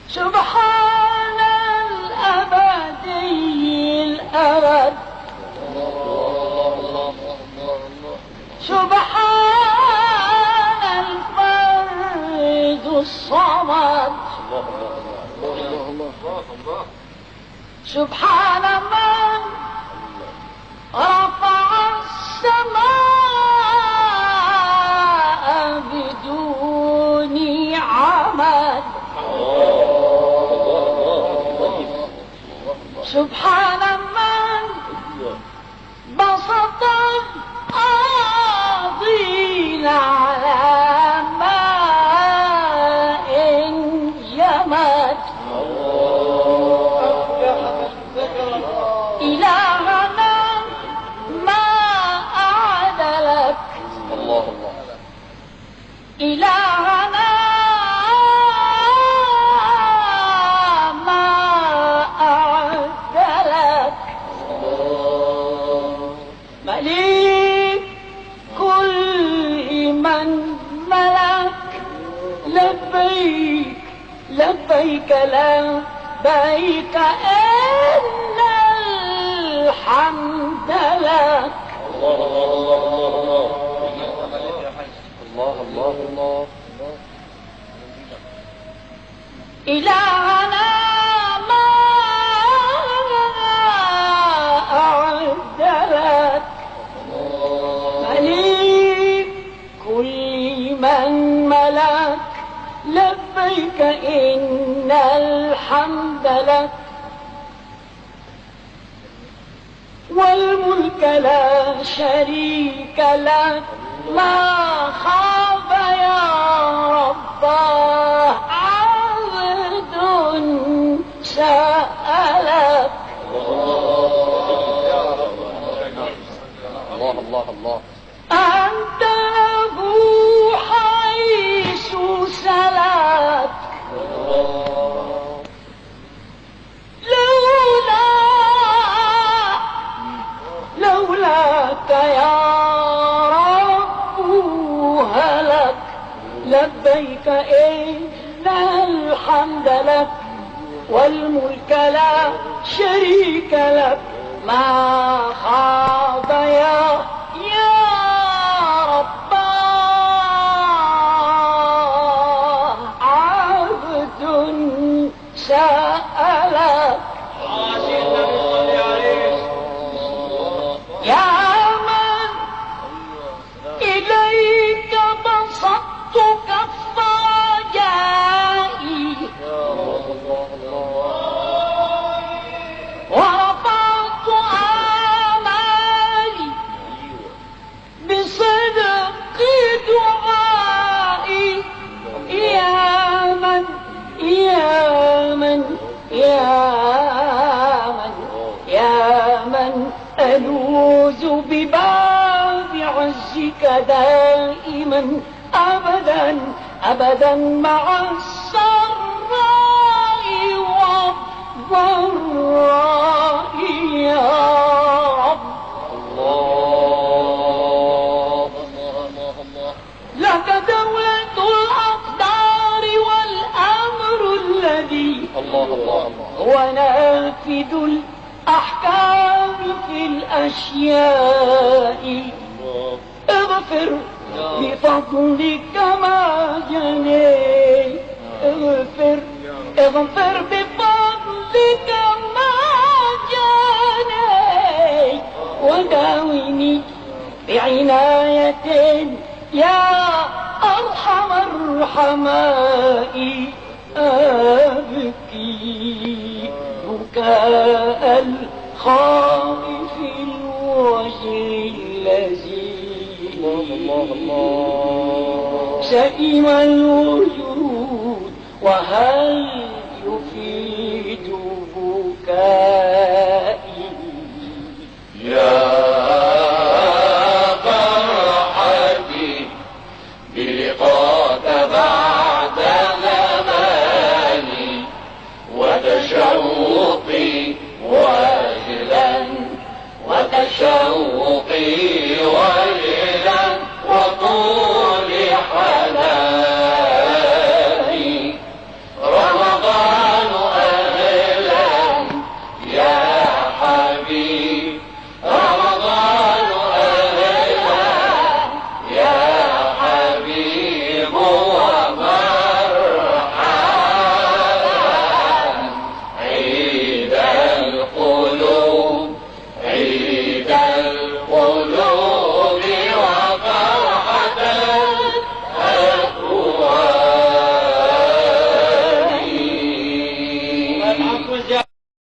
سبحان الأبدي الأبد سبحان الفرد الصمد سبحان من رفع السماء بدون عمد سبحان من بسط الأرضين على ماء جمد إلهنا ما أعد لك إلهنا ما أعد لك مليك كل من ملك لبيك لبيك لبيك إن الحمد لك الله الله الله إلهنا ما أعد لك مليك كل من ملك لبيك إن الحمد لك والملك لا شريك لك ما خاب يا رباه عبد سألك الله الله الله أنت له حيث سلك لولاك يا رب هلك لبيك إن الحمد لك والملك لا شريك لك ما خاب يا رب عبد سألك يا من إليك بسطت كف رجائي ورفعت آمالي بصدق دعائي يا من يا من يا من يا من ألوذ بباب عزك دائما أبدا أبدا مع السراء والضراء يا رب الله لك دولة الأقدار والأمر الذي الله الله هو نافذ الأحكام في الأشياء اغفر بفضلك ما جنيت اغفر بفضلك ما جنيت وداويني بعناية يا أرحم الرحماء أبكي بكاء الخائف الوجه الذي سئم الوجه